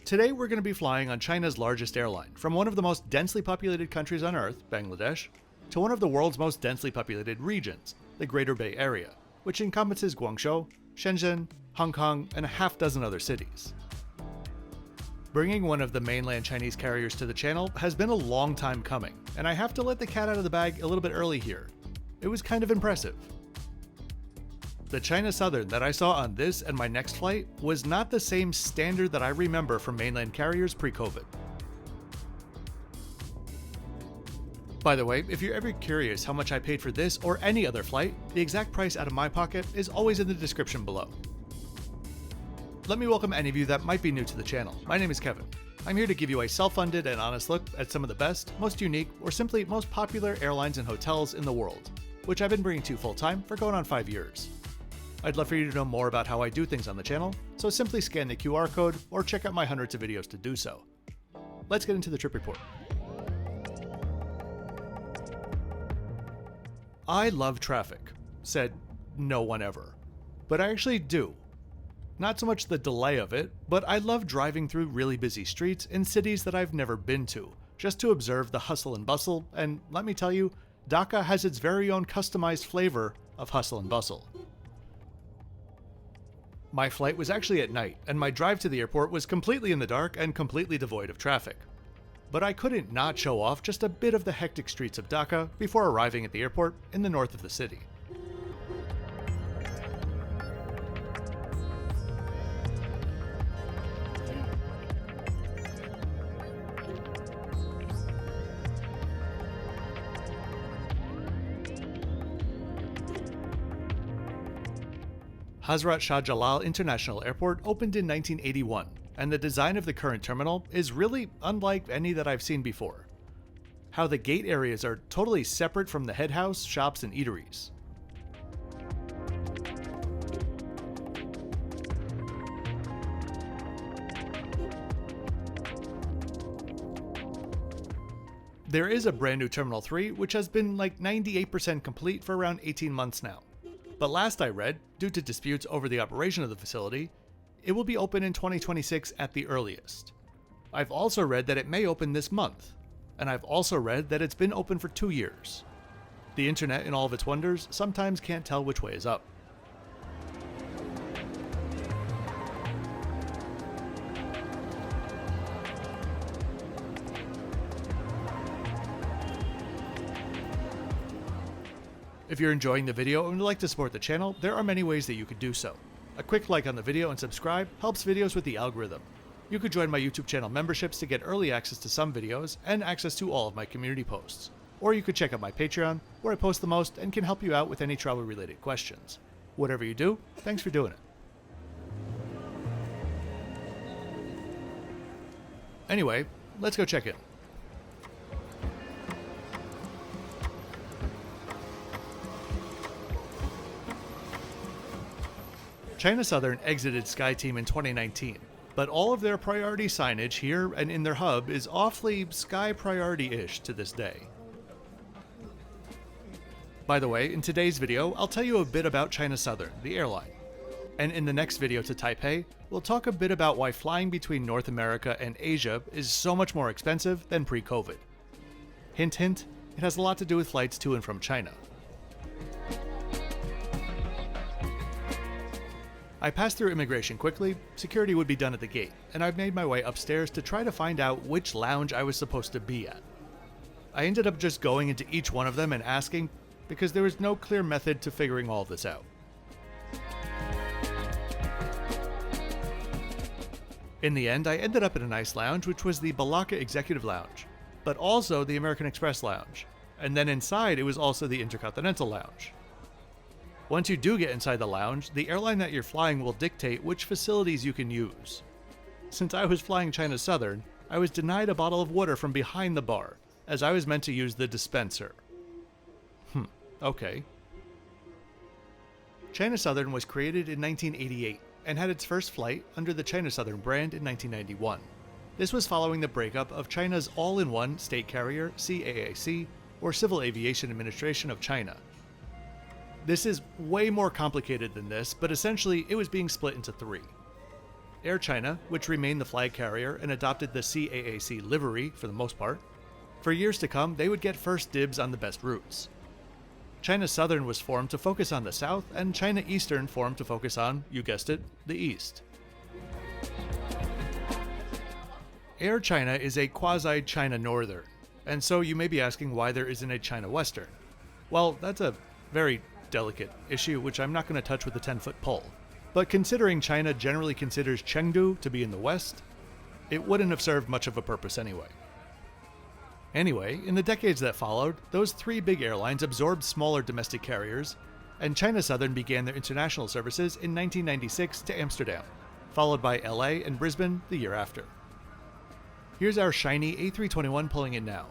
Today we're going to be flying on China's largest airline, from one of the most densely populated countries on Earth, Bangladesh, to one of the world's most densely populated regions, the Greater Bay Area, which encompasses Guangzhou, Shenzhen, Hong Kong, and a half dozen other cities. Bringing one of the mainland Chinese carriers to the channel has been a long time coming, and I have to let the cat out of the bag a little bit early here. It was kind of impressive. The China Southern that I saw on this and my next flight was not the same standard that I remember from mainland carriers pre-COVID. By the way, if you're ever curious how much I paid for this or any other flight, the exact price out of my pocket is always in the description below. Let me welcome any of you that might be new to the channel. My name is Kevin. I'm here to give you a self-funded and honest look at some of the best, most unique, or simply most popular airlines and hotels in the world, which I've been bringing to you full-time for going on 5 years. I'd love for you to know more about how I do things on the channel, so simply scan the QR code or check out my hundreds of videos to do so. Let's get into the trip report. I love traffic, said no one ever. But I actually do. Not so much the delay of it, but I love driving through really busy streets in cities that I've never been to, just to observe the hustle and bustle, and let me tell you, Dhaka has its very own customized flavor of hustle and bustle. My flight was actually at night, and my drive to the airport was completely in the dark and completely devoid of traffic. But I couldn't not show off just a bit of the hectic streets of Dhaka before arriving at the airport in the north of the city. Hazrat Shah Jalal International Airport opened in 1981, and the design of the current terminal is really unlike any that I've seen before. How the gate areas are totally separate from the head house, shops, and eateries. There is a brand new Terminal 3, which has been like 98% complete for around 18 months now. But last I read, due to disputes over the operation of the facility, it will be open in 2026 at the earliest. I've also read that it may open this month, and I've also read that it's been open for 2 years. The internet in all of its wonders sometimes can't tell which way is up. If you're enjoying the video and would like to support the channel, there are many ways that you could do so. A quick like on the video and subscribe helps videos with the algorithm. You could join my YouTube channel memberships to get early access to some videos and access to all of my community posts. Or you could check out my Patreon, where I post the most and can help you out with any travel related questions. Whatever you do, thanks for doing it. Anyway, let's go check in. China Southern exited SkyTeam in 2019, but all of their priority signage here and in their hub is awfully Sky priority-ish to this day. By the way, in today's video, I'll tell you a bit about China Southern, the airline. And in the next video to Taipei, we'll talk a bit about why flying between North America and Asia is so much more expensive than pre-COVID. Hint hint, it has a lot to do with flights to and from China. I passed through immigration quickly, security would be done at the gate, and I made my way upstairs to try to find out which lounge I was supposed to be at. I ended up just going into each one of them and asking, because there was no clear method to figuring all of this out. In the end, I ended up in a nice lounge, which was the Balaka Executive Lounge, but also the American Express Lounge, and then inside it was also the Intercontinental Lounge. Once you do get inside the lounge, the airline that you're flying will dictate which facilities you can use. Since I was flying China Southern, I was denied a bottle of water from behind the bar, as I was meant to use the dispenser. Okay. China Southern was created in 1988 and had its first flight under the China Southern brand in 1991. This was following the breakup of China's all-in-one state carrier, CAAC, or Civil Aviation Administration of China. This is way more complicated than this, but essentially it was being split into three. Air China, which remained the flag carrier and adopted the CAAC livery for the most part. For years to come, they would get first dibs on the best routes. China Southern was formed to focus on the south, and China Eastern formed to focus on, you guessed it, the east. Air China is a quasi-China Northern, and so you may be asking why there isn't a China Western. Well, that's a very delicate issue which I'm not going to touch with a 10-foot pole. But considering China generally considers Chengdu to be in the west, it wouldn't have served much of a purpose anyway. Anyway, in the decades that followed, those three big airlines absorbed smaller domestic carriers, and China Southern began their international services in 1996 to Amsterdam, followed by LA and Brisbane the year after. Here's our shiny A321 pulling in now.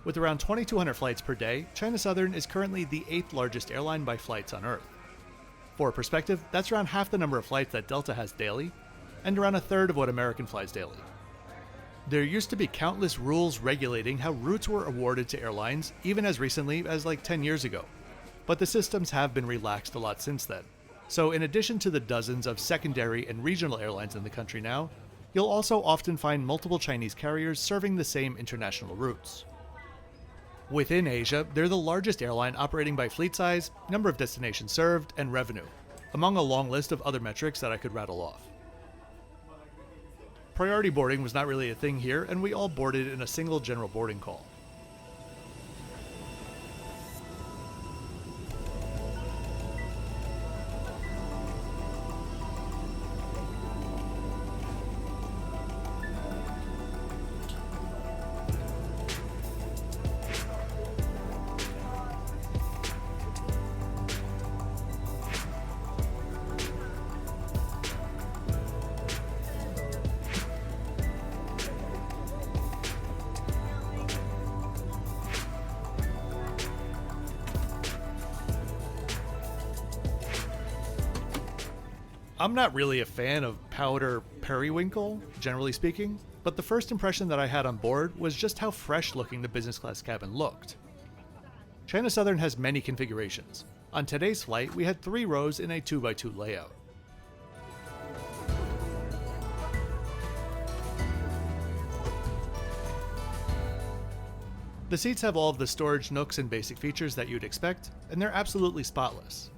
With around 2,200 flights per day, China Southern is currently the 8th largest airline by flights on Earth. For perspective, that's around half the number of flights that Delta has daily, and around a third of what American flies daily. There used to be countless rules regulating how routes were awarded to airlines, even as recently as like 10 years ago. But the systems have been relaxed a lot since then. So in addition to the dozens of secondary and regional airlines in the country now, you'll also often find multiple Chinese carriers serving the same international routes. Within Asia, they're the largest airline operating by fleet size, number of destinations served, and revenue, among a long list of other metrics that I could rattle off. Priority boarding was not really a thing here, and we all boarded in a single general boarding call. I'm not really a fan of powder periwinkle, generally speaking, but the first impression that I had on board was just how fresh looking the business class cabin looked. China Southern has many configurations. On today's flight, we had 3 rows in a 2x2 layout. The seats have all of the storage nooks and basic features that you'd expect, and they're absolutely spotless.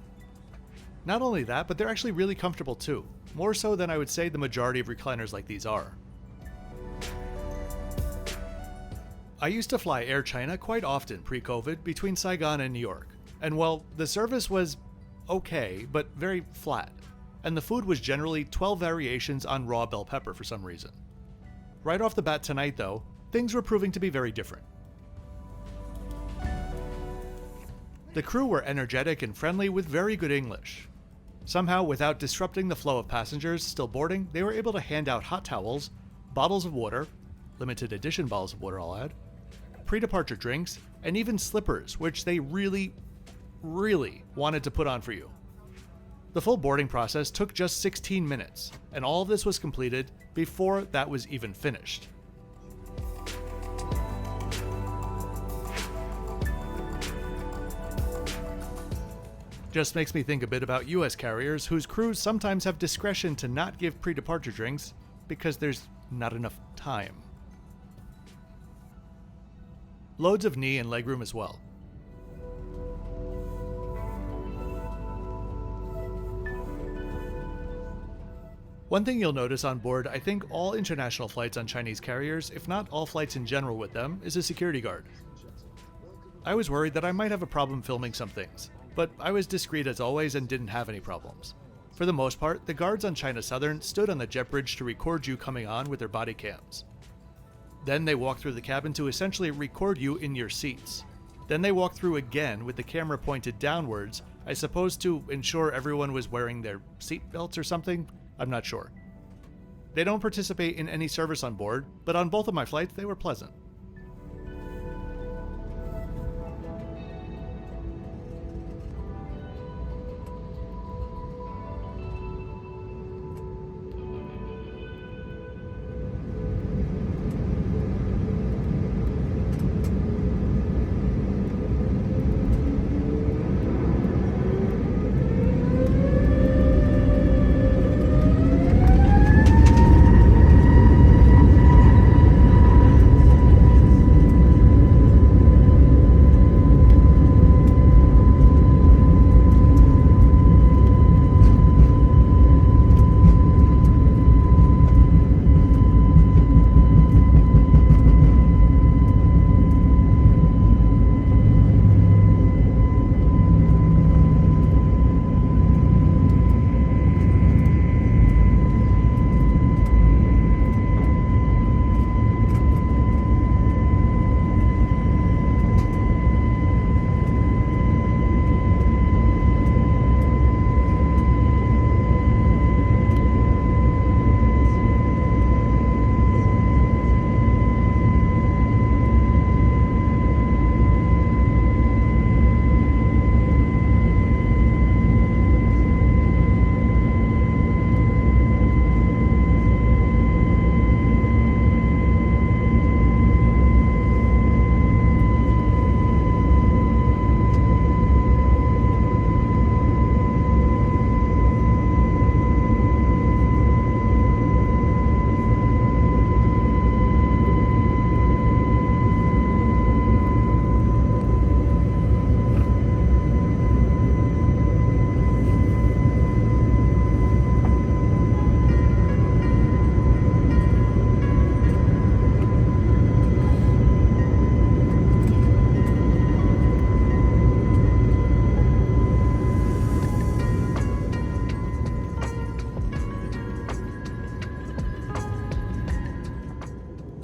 Not only that, but they're actually really comfortable too, more so than I would say the majority of recliners like these are. I used to fly Air China quite often pre-COVID between Saigon and New York, and well, the service was okay, but very flat, and the food was generally 12 variations on raw bell pepper for some reason. Right off the bat tonight though, things were proving to be very different. The crew were energetic and friendly with very good English. Somehow, without disrupting the flow of passengers still boarding, they were able to hand out hot towels, bottles of water, limited edition bottles of water I'll add, pre-departure drinks, and even slippers, which they really wanted to put on for you. The full boarding process took just 16 minutes, and all of this was completed before that was even finished. Just makes me think a bit about US carriers whose crews sometimes have discretion to not give pre-departure drinks because there's not enough time. Loads of knee and legroom as well. One thing you'll notice on board, I think all international flights on Chinese carriers, if not all flights in general with them, is a security guard. I was worried that I might have a problem filming some things, but I was discreet as always and didn't have any problems. For the most part, the guards on China Southern stood on the jet bridge to record you coming on with their body cams. Then they walked through the cabin to essentially record you in your seats. Then they walked through again with the camera pointed downwards, I suppose to ensure everyone was wearing their seat belts or something, I'm not sure. They don't participate in any service on board, but on both of my flights they were pleasant.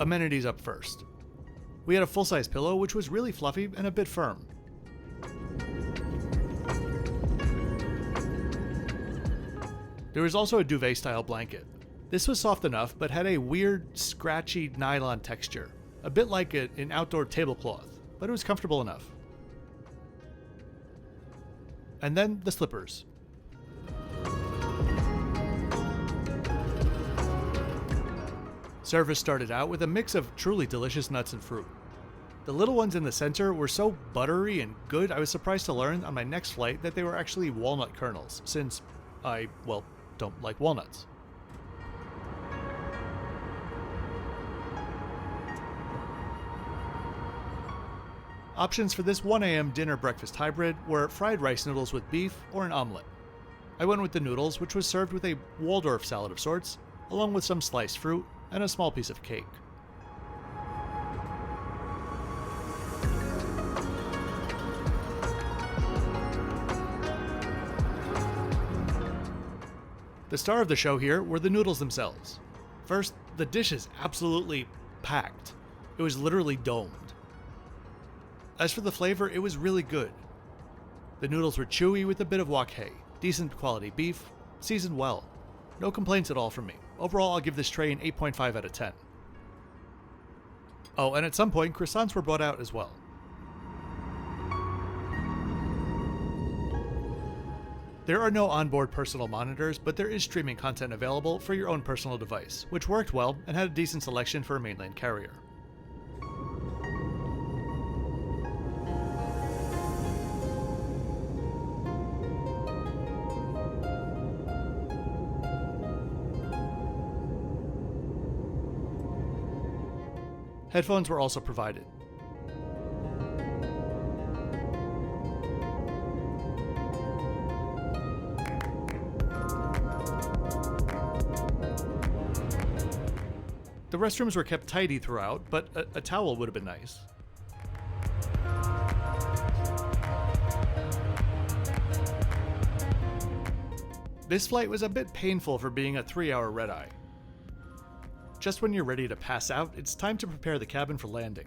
amenities up first. We had a full-size pillow, which was really fluffy and a bit firm. There was also a duvet-style blanket. This was soft enough, but had a weird, scratchy nylon texture, a bit like an outdoor tablecloth, but it was comfortable enough. And then the slippers. Service started out with a mix of truly delicious nuts and fruit. The little ones in the center were so buttery and good, I was surprised to learn on my next flight that they were actually walnut kernels, since I, well, don't like walnuts. Options for this 1 a.m. dinner-breakfast hybrid were fried rice noodles with beef or an omelet. I went with the noodles, which was served with a Waldorf salad of sorts, along with some sliced fruit and a small piece of cake. The star of the show here were the noodles themselves. First, the dish is absolutely packed. It was literally domed. As for the flavor, it was really good. The noodles were chewy with a bit of wok hei, decent quality beef, seasoned well. No complaints at all from me. Overall, I'll give this tray an 8.5 out of 10. Oh, and at some point, croissants were brought out as well. There are no onboard personal monitors, but there is streaming content available for your own personal device, which worked well and had a decent selection for a mainland carrier. Headphones were also provided. The restrooms were kept tidy throughout, but a towel would have been nice. This flight was a bit painful for being a 3-hour red-eye. Just when you're ready to pass out, it's time to prepare the cabin for landing.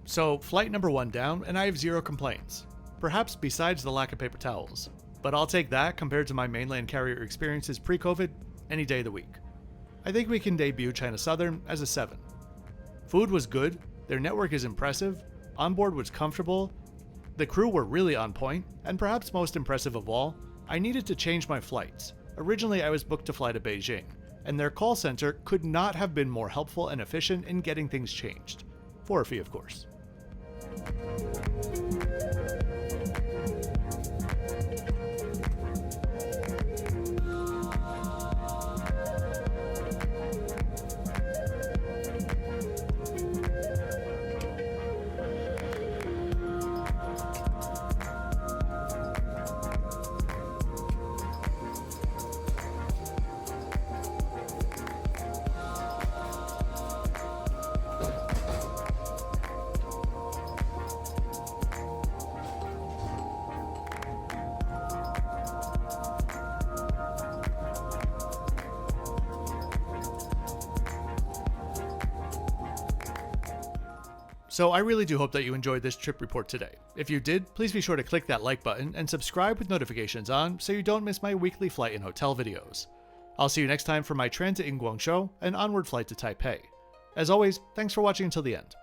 So, flight number 1 down, and I have 0 complaints. Perhaps besides the lack of paper towels. But I'll take that compared to my mainland carrier experiences pre-COVID any day of the week. I think we can debut China Southern as a 7. Food was good, their network is impressive, onboard was comfortable, the crew were really on point, and perhaps most impressive of all, I needed to change my flights. Originally I was booked to fly to Beijing, and their call center could not have been more helpful and efficient in getting things changed. For a fee, of course. So I really do hope that you enjoyed this trip report today. If you did, please be sure to click that like button and subscribe with notifications on so you don't miss my weekly flight and hotel videos. I'll see you next time for my transit in Guangzhou and onward flight to Taipei. As always, thanks for watching until the end.